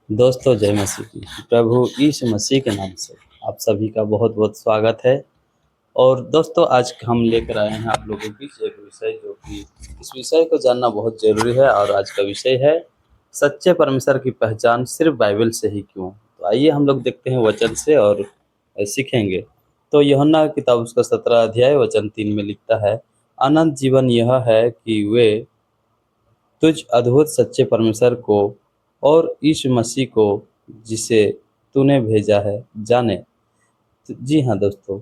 दोस्तों जय मसीह की। प्रभु यीशु मसीह के नाम से आप सभी का बहुत बहुत स्वागत है। और दोस्तों आज हम लेकर आए हैं आप लोगों के बीच एक विषय जो कि इस विषय को जानना बहुत ज़रूरी है। और आज का विषय है सच्चे परमेश्वर की पहचान सिर्फ बाइबल से ही क्यों। तो आइए हम लोग देखते हैं वचन से और सीखेंगे। तो यूहन्ना की किताब उसका 17 अध्याय वचन 3 में लिखता है, अनंत जीवन यह है कि वे तुझ अद्भुत सच्चे परमेश्वर को और यीशु मसीह को जिसे तूने भेजा है जाने। तो जी हाँ दोस्तों,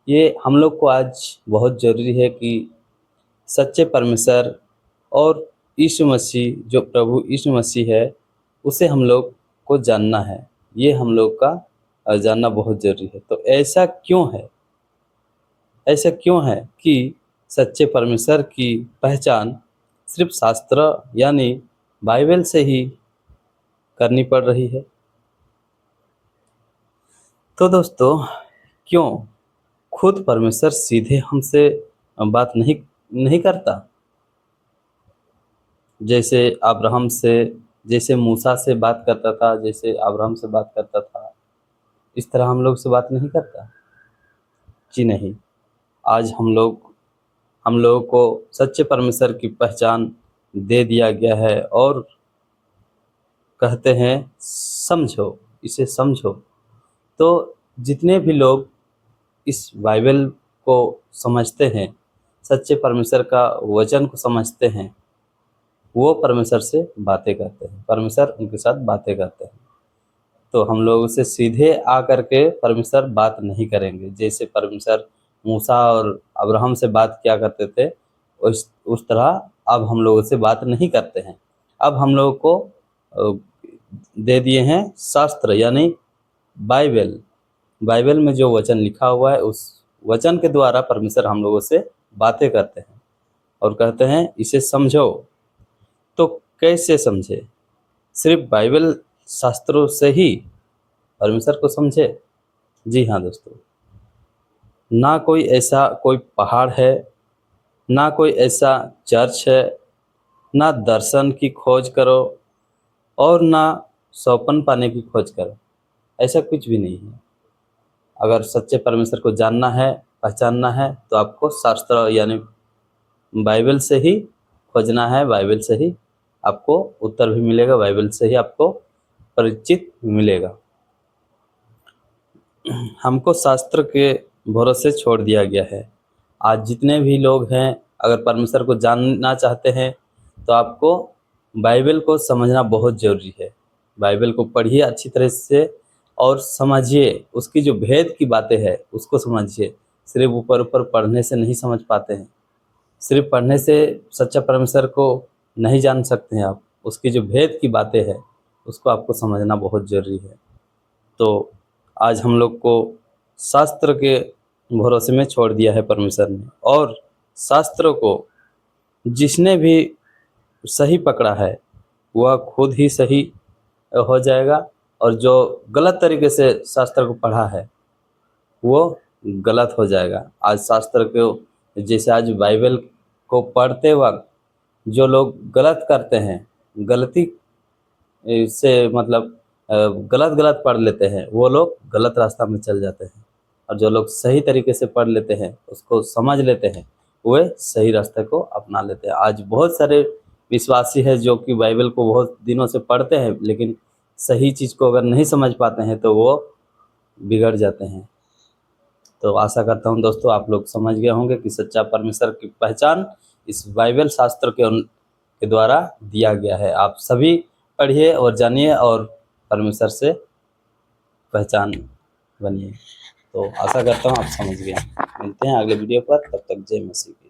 ये हम लोग को आज बहुत ज़रूरी है कि सच्चे परमेश्वर और यीशु मसीह जो प्रभु यीशु मसीह है उसे हम लोग को जानना है। ये हम लोग का जानना बहुत ज़रूरी है। तो ऐसा क्यों है? ऐसा क्यों है कि सच्चे परमेश्वर की पहचान सिर्फ शास्त्र यानी बाइबल से ही करनी पड़ रही है? तो दोस्तों, क्यों खुद परमेश्वर सीधे हमसे बात नहीं नहीं करता? जैसे अब्राहम से, जैसे मूसा से बात करता था, जैसे अब्राहम से बात करता था, इस तरह हम लोग से बात नहीं करता? जी नहीं। आज हम लोगों को सच्चे परमेश्वर की पहचान दे दिया गया है और कहते हैं समझो, इसे समझो। तो जितने भी लोग इस बाइबल को समझते हैं, सच्चे परमेश्वर का वचन को समझते हैं, वो परमेश्वर से बातें करते हैं, परमेश्वर उनके साथ बातें करते हैं। तो हम लोग उससे सीधे आकर के परमेश्वर बात नहीं करेंगे। जैसे परमेश्वर मूसा और अब्राहम से बात किया करते थे, उस तरह अब हम लोगों से बात नहीं करते हैं। अब हम लोगों को अ, दे दिए हैं शास्त्र यानी बाइबल। बाइबल में जो वचन लिखा हुआ है उस वचन के द्वारा परमेश्वर हम लोगों से बातें करते हैं और कहते हैं इसे समझो। तो कैसे समझे? सिर्फ बाइबल शास्त्रों से ही परमेश्वर को समझे? जी हाँ दोस्तों, ना कोई ऐसा कोई पहाड़ है, ना कोई ऐसा चर्च है, ना दर्शन की खोज करो और ना सौपन पाने की खोज करो। ऐसा कुछ भी नहीं है। अगर सच्चे परमेश्वर को जानना है, पहचानना है, तो आपको शास्त्र यानी बाइबल से ही खोजना है। बाइबल से ही आपको उत्तर भी मिलेगा, बाइबल से ही आपको परिचित मिलेगा। हमको शास्त्र के भरोसे छोड़ दिया गया है। आज जितने भी लोग हैं, अगर परमेश्वर को जानना चाहते हैं तो आपको बाइबल को समझना बहुत ज़रूरी है। बाइबल को पढ़िए अच्छी तरह से और समझिए, उसकी जो भेद की बातें हैं उसको समझिए। सिर्फ ऊपर ऊपर पढ़ने से नहीं समझ पाते हैं। सिर्फ पढ़ने से सच्चा परमेश्वर को नहीं जान सकते हैं आप। उसकी जो भेद की बातें हैं उसको आपको समझना बहुत ज़रूरी है। तो आज हम लोग को शास्त्र के भरोसे में छोड़ दिया है परमेश्वर ने। और शास्त्रों को जिसने भी सही पकड़ा है वह खुद ही सही हो जाएगा, और जो गलत तरीके से शास्त्र को पढ़ा है वो गलत हो जाएगा। आज शास्त्र को, जैसे आज बाइबल को पढ़ते वक्त जो लोग गलत करते हैं, गलती से मतलब गलत गलत पढ़ लेते हैं, वो लोग गलत रास्ता में चल जाते हैं। और जो लोग सही तरीके से पढ़ लेते हैं, उसको समझ लेते हैं, वे सही रास्ते को अपना लेते हैं। आज बहुत सारे विश्वासी हैं जो कि बाइबल को बहुत दिनों से पढ़ते हैं, लेकिन सही चीज़ को अगर नहीं समझ पाते हैं तो वो बिगड़ जाते हैं। तो आशा करता हूँ दोस्तों आप लोग समझ गए होंगे कि सच्चा परमेश्वर की पहचान इस बाइबल शास्त्र के द्वारा दिया गया है। आप सभी पढ़िए और जानिए और परमेश्वर से पहचान बनिए। तो आशा करता हूँ आप समझ गए। मिलते हैं अगले वीडियो पर, तब तक जय मसीह की।